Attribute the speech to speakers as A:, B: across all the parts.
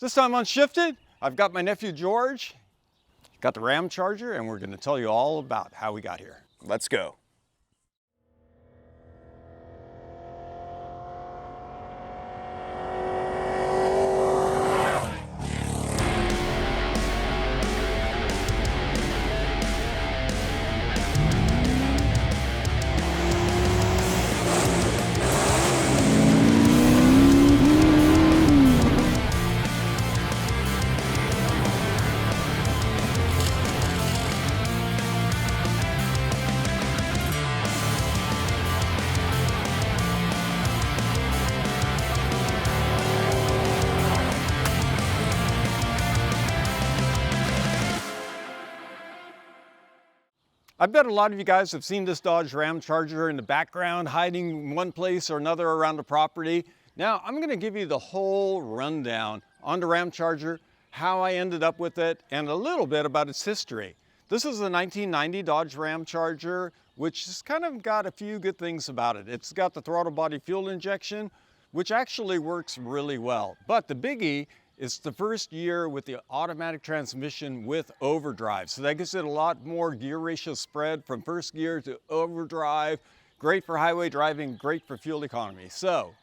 A: This time on Shifted, I've got my nephew George, got the Ramcharger, and we're going to tell you all about how we got here.
B: Let's go.
A: I bet a lot of you guys have seen this Dodge Ramcharger in the background, hiding one place or another around the property. Now, I'm going to give you the whole rundown on the Ramcharger, how I ended up with it, and a little bit about its history. This is a 1990 Dodge Ramcharger, which has kind of got a few good things about it. It's got the throttle body fuel injection, which actually works really well. But the biggie, it's the first year with the automatic transmission with overdrive. So that gives it a lot more gear ratio spread from first gear to overdrive. Great for highway driving, great for fuel economy. So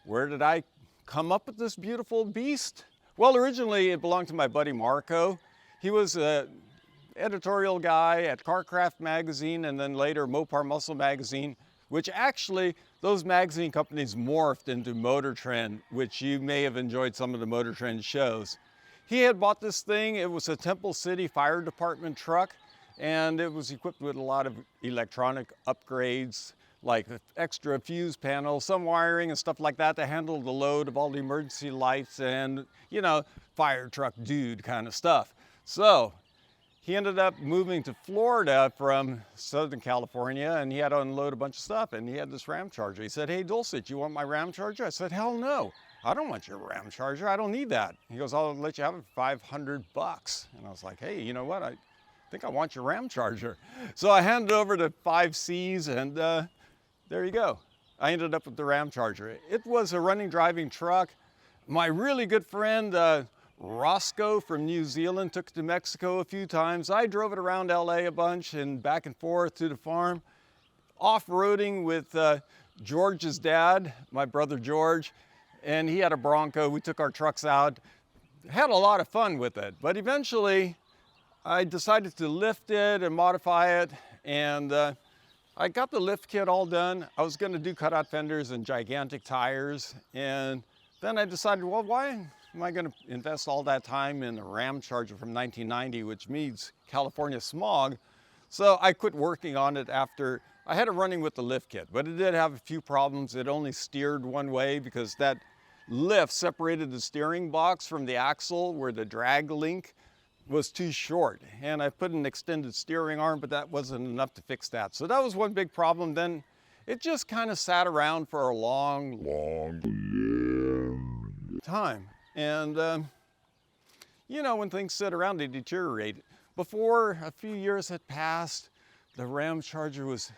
A: where did I come up with this beautiful beast? Well, originally it belonged to my buddy Marco. He was an editorial guy at CarCraft magazine and then later Mopar Muscle magazine, which actually those magazine companies morphed into Motor Trend, which you may have enjoyed some of the Motor Trend shows. He had bought this thing. It was a Temple City Fire Department truck, and it was equipped with a lot of electronic upgrades, like extra fuse panels, some wiring and stuff like that to handle the load of all the emergency lights and, you know, fire truck dude kind of stuff. So he ended up moving to Florida from Southern California, and he had to unload a bunch of stuff, and he had this Ramcharger. He said, "Hey, Dulcet, you want my Ramcharger?" I said, "Hell no, I don't want your Ramcharger. I don't need that." He goes, "I'll let you have it for $500. And I was like, "Hey, you know what? I think I want your Ramcharger." So I handed it over to 5Cs, and there you go. I ended up with the Ramcharger. It was a running, driving truck. My really good friend, Roscoe from New Zealand, took it to Mexico a few times. I drove it around LA a bunch and back and forth to the farm. Off-roading with George's dad, my brother George, and he had a Bronco. We took our trucks out, had a lot of fun with it. But eventually I decided to lift it and modify it, and I got the lift kit all done. I was gonna do cutout fenders and gigantic tires, and then I decided, well, why am I going to invest all that time in a Ramcharger from 1990, which means California smog? So I quit working on it after I had it running with the lift kit, but it did have a few problems. It only steered one way because that lift separated the steering box from the axle where the drag link was too short. And I put an extended steering arm, but that wasn't enough to fix that. So that was one big problem. Then it just kind of sat around for a long time. And, you know, when things sit around, they deteriorate. Before a few years had passed, the Ramcharger was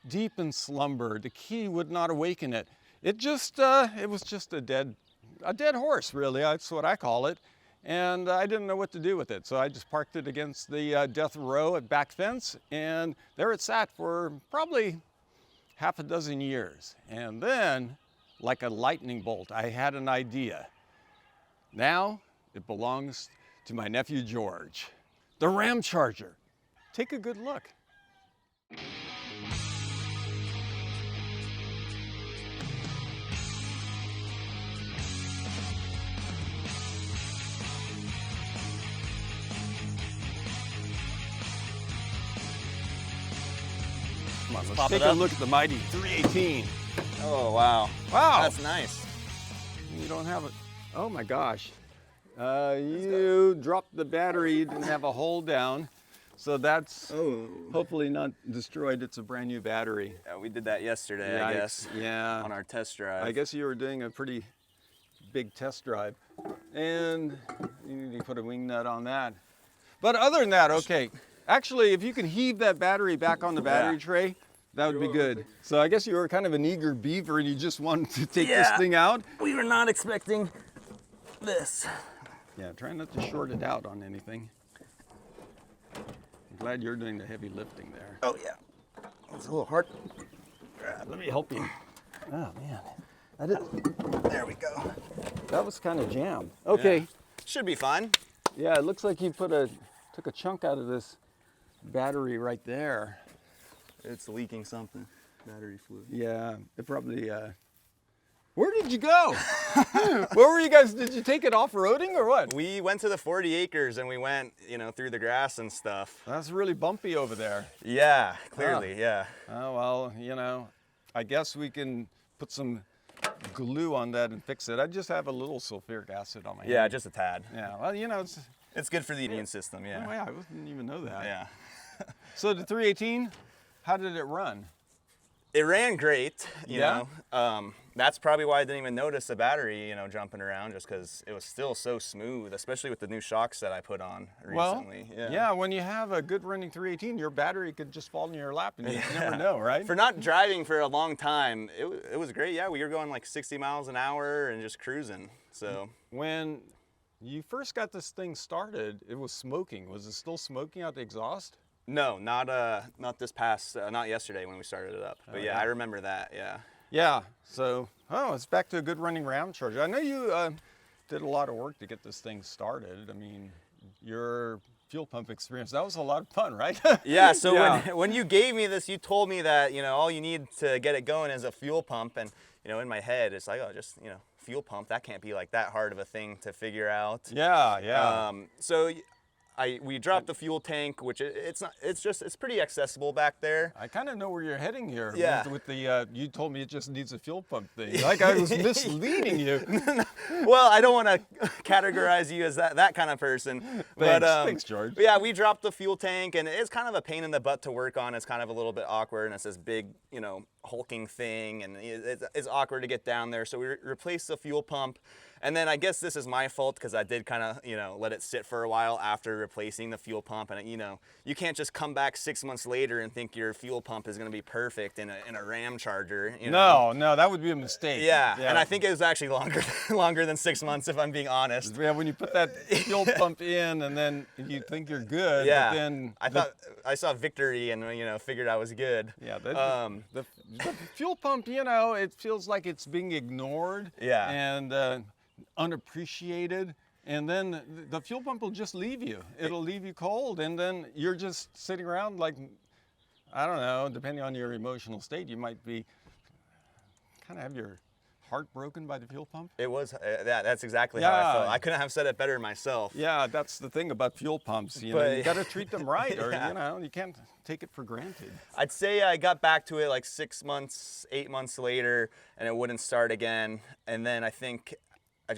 A: deep in slumber. The key would not awaken it. It was just a dead horse, really. That's what I call it. And I didn't know what to do with it. So I just parked it against the death row at back fence, and there it sat for probably half a dozen years. And then, like a lightning bolt, I had an idea. Now it belongs to my nephew George, the Ramcharger. Take a good look. Come on, let's take a look at the mighty 318.
B: Oh, wow.
A: Wow.
B: That's nice.
A: You don't have it. Oh my gosh. You dropped the battery, you didn't have a hold down. So that's hopefully not destroyed. It's a brand new battery.
B: Yeah, we did that yesterday, I guess.
A: Yeah.
B: On our test drive.
A: I guess you were doing a pretty big test drive. And you need to put a wing nut on that. But other than that, okay. Actually, if you can heave that battery back on the battery tray, that would be good. So I guess you were kind of an eager beaver and you just wanted to take this thing out.
B: We were not expecting this.
A: Yeah, try not to short it out on anything. I'm glad you're doing the heavy lifting there.
B: Oh yeah. It's a little hard.
A: Let me help you. Oh man,
B: There we go.
A: that was kind of jammed. Okay.
B: Yeah. Should be fine.
A: Yeah, it looks like you took a chunk out of this battery right there.
B: It's leaking something. Battery fluid.
A: Yeah, it probably. Where did you go? Where were you guys? Did you take it off-roading or what?
B: We went to the 40 acres and we went, through the grass and stuff.
A: That's really bumpy over there.
B: Yeah, clearly, yeah.
A: Oh well, I guess we can put some glue on that and fix it. I just have a little sulfuric acid on my
B: Yeah,
A: hand.
B: just a tad.
A: Yeah, well, it's.
B: It's good for the immune system,
A: Oh
B: yeah.
A: yeah, I didn't even know that.
B: Yeah.
A: So the 318, how did it run?
B: It ran great, you
A: Yeah?
B: know. That's probably why I didn't even notice the battery, jumping around, just because it was still so smooth, especially with the new shocks that I put on recently.
A: Well, yeah, when you have a good running 318, your battery could just fall in your lap and you never know, right?
B: For not driving for a long time, it was great. Yeah, we were going like 60 miles an hour and just cruising. So
A: When you first got this thing started, it was smoking. Was it still smoking out the exhaust?
B: no, not this past, not yesterday when we started it up. But yeah,
A: yeah.
B: I remember that. Yeah.
A: Yeah, so, it's back to a good running Ram Charger. I know you did a lot of work to get this thing started. I mean, your fuel pump experience, that was a lot of fun, right?
B: Yeah, so
A: Yeah.
B: when you gave me this, you told me that, all you need to get it going is a fuel pump. And, in my head, it's like, oh, just, fuel pump, that can't be like that hard of a thing to figure out.
A: Yeah.
B: So we dropped the fuel tank, which it's pretty accessible back there.
A: I kind of know where you're heading here.
B: Yeah.
A: With the, you told me it just needs a fuel pump thing. Like I was misleading you.
B: Well, I don't want to categorize you as that kind of person.
A: Thanks, George.
B: But yeah, we dropped the fuel tank, and it's kind of a pain in the butt to work on. It's kind of a little bit awkward, and it's this big, hulking thing, and it's awkward to get down there. So we replaced the fuel pump. And then I guess this is my fault because I did kind of, let it sit for a while after replacing the fuel pump. And, you can't just come back 6 months later and think your fuel pump is going to be perfect in a Ram Charger.
A: No, that would be a mistake.
B: Yeah, and I think it was actually longer than 6 months, if I'm being honest.
A: Yeah, when you put that fuel pump in and then you think you're good,
B: Yeah,
A: but then
B: I thought I saw victory and figured I was good.
A: Yeah, the fuel pump, it feels like it's being ignored.
B: Yeah.
A: And unappreciated, and then the fuel pump will just leave you. It'll leave you cold, and then you're just sitting around like, I don't know, depending on your emotional state, you might be kind of have your heart broken by the fuel pump.
B: It was, that's exactly how I felt.
A: Yeah.
B: I couldn't have said it better myself.
A: Yeah, that's the thing about fuel pumps. You got to treat them right, or
B: Yeah.
A: you can't take it for granted.
B: I'd say I got back to it like 6 months, 8 months later, and it wouldn't start again. And then I think I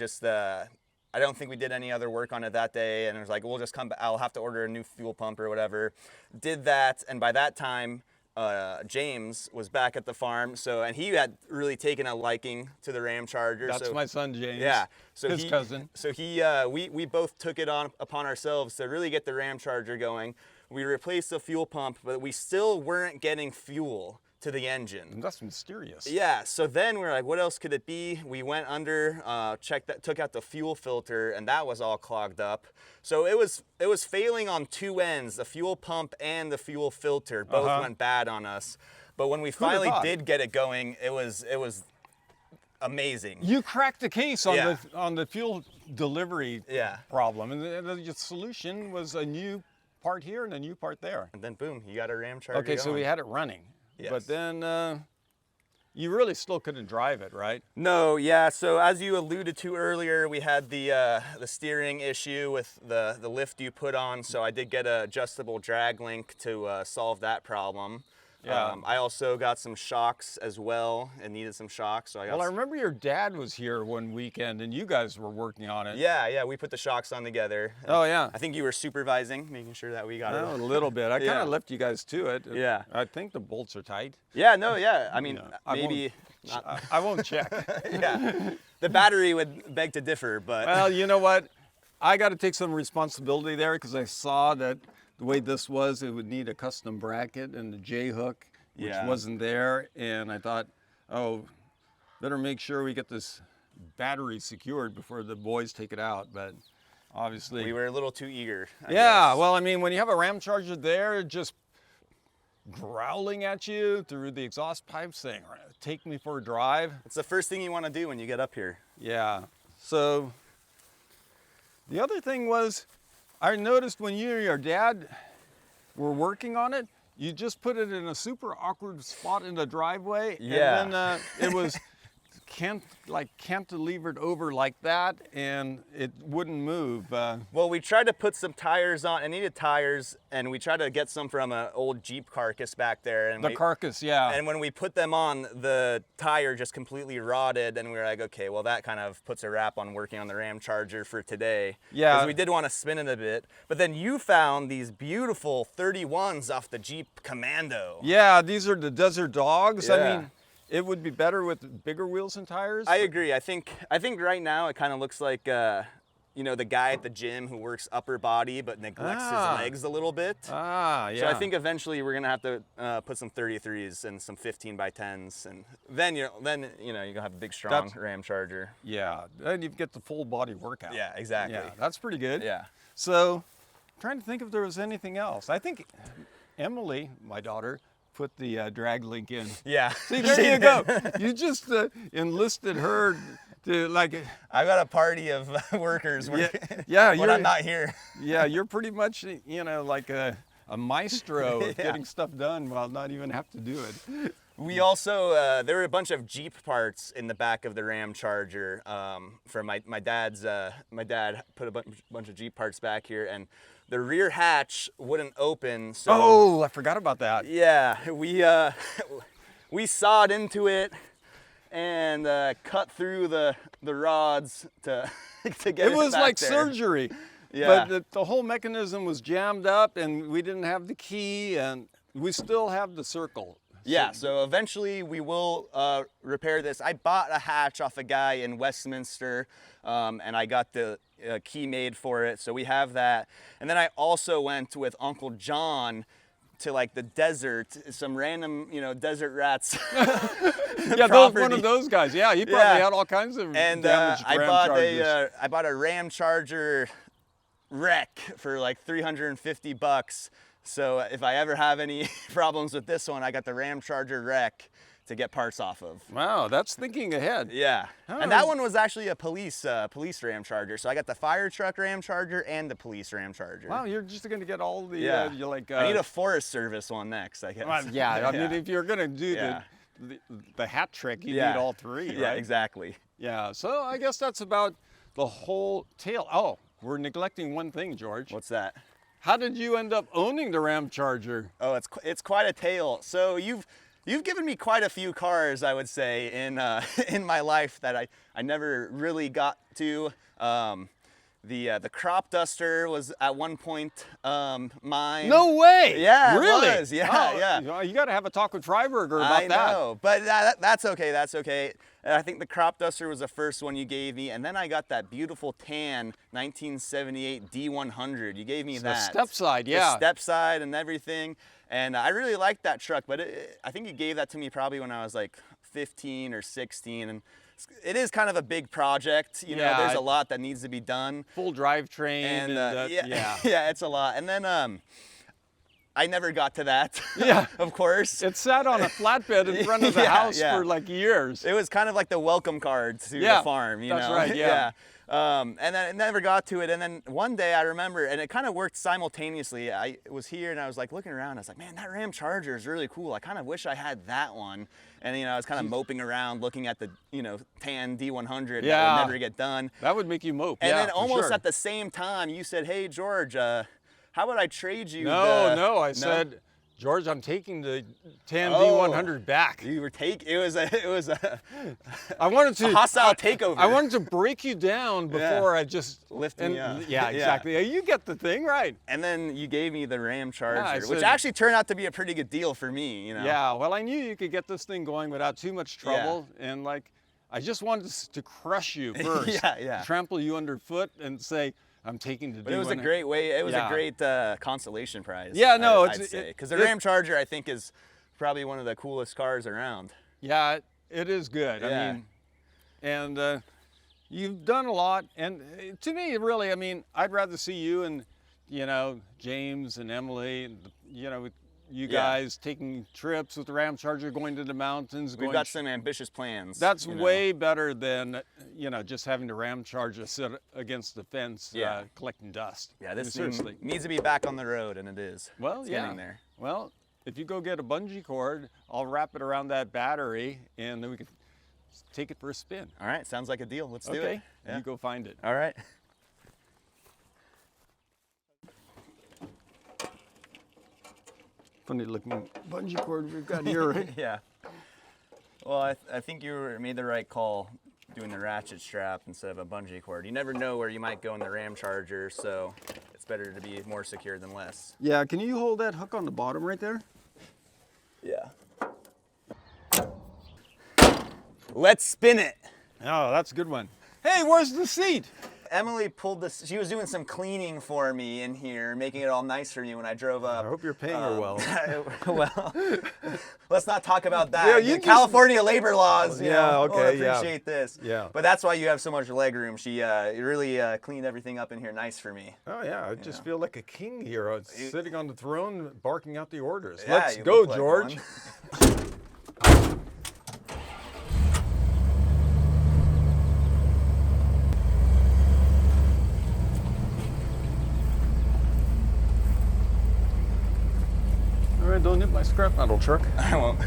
B: don't think we did any other work on it that day, and it was like, we'll just come back. I'll have to order a new fuel pump or whatever. Did that, and by that time, James was back at the farm, and he had really taken a liking to the Ram Charger.
A: That's my son James.
B: Yeah,
A: his cousin.
B: So we both took it upon ourselves to really get the Ram Charger going. We replaced the fuel pump, but we still weren't getting fuel to the engine.
A: That's mysterious.
B: Yeah, so then we're like, what else could it be? We went under, took out the fuel filter, and that was all clogged up. So it was failing on two ends, the fuel pump and the fuel filter. Both went bad on us. But when we finally did get it going, it was amazing.
A: You cracked the case on
B: Yeah.
A: on the fuel delivery
B: Yeah.
A: problem, and the solution was a new part here and a new part there.
B: And then boom, you got a Ram Charger
A: Okay, so
B: going.
A: we had it running,
B: Yes.
A: but then you really still couldn't drive it, right?
B: No, yeah. So as you alluded to earlier, we had the steering issue with the lift you put on. So I did get an adjustable drag link to solve that problem.
A: Yeah.
B: I also got some shocks as well, and needed some shocks. So I got.
A: Well, I remember your dad was here one weekend, and you guys were working on it.
B: Yeah, we put the shocks on together.
A: Oh yeah.
B: I think you were supervising, making sure that we got
A: Oh, a
B: it.
A: little bit. I kind
B: Yeah.
A: of left you guys to it.
B: Yeah.
A: I think the bolts are tight.
B: Yeah, no, yeah. I mean,
A: Yeah. I
B: maybe.
A: I won't check.
B: Yeah, the battery would beg to differ, but.
A: Well, you know what? I got to take some responsibility there because I saw that the way this was, it would need a custom bracket and the J-hook, which
B: Yeah.
A: wasn't there. And I thought, oh, better make sure we get this battery secured before the boys take it out. But obviously.
B: We were a little too eager. I
A: Yeah,
B: guess.
A: well, I mean, when you have a Ram Charger there, just growling at you through the exhaust pipe saying, take me for a drive.
B: It's the first thing you want to do when you get up here.
A: Yeah. So the other thing was, I noticed when you and your dad were working on it, you just put it in a super awkward spot in the driveway.
B: Yeah.
A: And then it was cantilevered over like that, and it wouldn't move.
B: Well, we tried to put some tires on. It needed tires, and we tried to get some from an old Jeep carcass back there. And
A: The carcass, yeah.
B: And when we put them on, the tire just completely rotted, and we were like, okay, well, that kind of puts a wrap on working on the Ram Charger for today.
A: Yeah.
B: Because we did want to spin it a bit. But then you found these beautiful 31s off the Jeep Commando.
A: Yeah, these are the Desert Dogs. I
B: Yeah.
A: mean, it would be better with bigger wheels and tires.
B: I agree. I think right now it kind of looks like, you know, the guy at the gym who works upper body but neglects his legs a little bit.
A: Ah, yeah.
B: So I think eventually we're gonna have to put some 33s and some 15 by 10s, and then you're gonna have a big strong
A: That's-
B: Ram Charger.
A: Yeah, then you get the full body workout.
B: Yeah, exactly.
A: Yeah, that's pretty good.
B: Yeah.
A: So, I'm trying to think if there was anything else. I think Emily, my daughter, put the drag link in.
B: Yeah.
A: See, there you go. You just enlisted her to like.
B: I've got a party of workers
A: Yeah,
B: working
A: yeah,
B: when I'm not here.
A: Yeah, you're pretty much, like a maestro of
B: Yeah.
A: getting stuff done while not even have to do it.
B: We also, there were a bunch of Jeep parts in the back of the Ram Charger from my dad's, my dad put a bunch of Jeep parts back here, and the rear hatch wouldn't open, so.
A: Oh, I forgot about that.
B: Yeah, we sawed into it and cut through the rods to get it
A: It was
B: back
A: like
B: there.
A: surgery.
B: Yeah.
A: But the whole mechanism was jammed up, and we didn't have the key, and we still have the circle.
B: Yeah, so eventually we will repair this. I bought a hatch off a guy in Westminster, and I got the key made for it, so we have that. And then I also went with Uncle John to like the desert, some random, desert rats.
A: Yeah, one
B: property.
A: of those guys. Yeah, he probably
B: Yeah.
A: had all kinds of
B: And
A: damaged
B: I
A: Ram
B: bought
A: Chargers.
B: I bought a Ram Charger wreck for like $350. So if I ever have any problems with this one, I got the Ram Charger wreck to get parts off of.
A: Wow, that's thinking ahead.
B: Yeah,
A: Oh.
B: and that one was actually a police Ram Charger. So I got the fire truck Ram Charger and the police Ram Charger.
A: Wow, you're just going to get all the,
B: Yeah.
A: you're like...
B: I need a Forest Service one next, I guess.
A: well, yeah, I mean, if you're going to do
B: Yeah.
A: the hat trick, you
B: Yeah.
A: need all three, right?
B: Yeah, exactly.
A: Yeah, so I guess that's about the whole tale. Oh, we're neglecting one thing, George.
B: What's that?
A: How did you end up owning the Ram Charger?
B: Oh, it's quite a tale. So you've given me quite a few cars, I would say, in in my life that I never really got to. The crop duster was at one point mine.
A: No way!
B: Yeah, it
A: really?
B: was. Yeah,
A: Oh,
B: yeah.
A: You got to have a talk with Freiberger about
B: I
A: that.
B: know, but that's okay. That's okay. I think the crop duster was the first one you gave me, and then I got that beautiful tan 1978 D100. You gave me
A: The
B: that.
A: step side,
B: The
A: yeah.
B: step side and everything, and I really liked that truck. But I think you gave that to me probably when I was like 15 or 16, and it is kind of a big project. You know,
A: Yeah,
B: there's a lot that needs to be done.
A: Full drivetrain.
B: And
A: yeah.
B: yeah, it's a lot. And then I never got to that.
A: Yeah.
B: Of course.
A: It sat on a flatbed in front of the
B: Yeah,
A: house
B: yeah.
A: for like years.
B: It was kind of like the welcome card to
A: Yeah,
B: the farm, you
A: that's
B: know?
A: right, yeah.
B: And then I never got to it. And then one day I remember, and it kind of worked simultaneously. I was here and I was like looking around. I was like, man, that Ram Charger is really cool. I kind of wish I had that one. And I was kind of moping around looking at the tan D100
A: Yeah.
B: that would never get done.
A: That would make you mope.
B: And
A: yeah,
B: then
A: for
B: almost
A: sure.
B: at the same time, you said, hey, George, how about I trade you
A: No, I said, George, I'm taking the Tan
B: Oh.
A: D100 back.
B: You were it was a
A: I wanted to
B: hostile takeover.
A: I wanted to break you down before I just
B: Lift me up.
A: Yeah,
B: Yeah.
A: exactly. You get the thing right.
B: And then you gave me the Ram Charger,
A: I
B: which
A: said-
B: actually turned out to be a pretty good deal for me,
A: Yeah, well, I knew you could get this thing going without too much trouble, and like, I just wanted to crush you first,
B: Yeah.
A: trample you underfoot, and say, I'm taking the.
B: But it was a great way. It was
A: Yeah.
B: a great consolation prize.
A: Yeah, no,
B: I'd say because the Ram Charger I think is probably one of the coolest cars around.
A: Yeah, it is good. I
B: Yeah.
A: mean, and you've done a lot, and to me, really, I mean, I'd rather see you and, you know, James and Emily, and, you know, you guys taking trips with the Ram Charger, going to the mountains.
B: We've got some ambitious plans.
A: That's
B: you know.
A: way better than, you know, just having the Ram Charger sit against the fence collecting dust.
B: Yeah,
A: I mean,
B: this
A: seriously
B: thing needs to be back on the road, and it is.
A: Well,
B: it's
A: yeah.
B: getting there.
A: Well, if you go get a bungee cord, I'll wrap it around that battery, and then we can take it for a spin.
B: All right, sounds like a deal. Let's do it.
A: Okay,
B: Yeah.
A: you go find it.
B: All right.
A: Funny looking bungee cord we've got here, right?
B: Yeah. Well, I think you made the right call doing the ratchet strap instead of a bungee cord. You never know where you might go in the Ram Charger, so it's better to be more secure than less.
A: Yeah, can you hold that hook on the bottom right there?
B: Yeah. Let's spin it.
A: Oh, that's a good one. Hey, where's the seat?
B: Emily pulled this. She was doing some cleaning for me in here, making it all nice for me when I drove up.
A: I hope you're paying her well.
B: Well, let's not talk about that.
A: Yeah, you just-
B: California labor laws. You
A: Yeah,
B: know,
A: okay,
B: won't
A: yeah.
B: appreciate this.
A: Yeah.
B: But that's why you have so much leg room. She really cleaned everything up in here nice for me.
A: Oh yeah, I just feel like a king here, sitting on the throne, barking out the orders.
B: Yeah,
A: Let's
B: you
A: go,
B: look like
A: George.
B: one.
A: All right, don't hit my scrap metal truck.
B: I won't.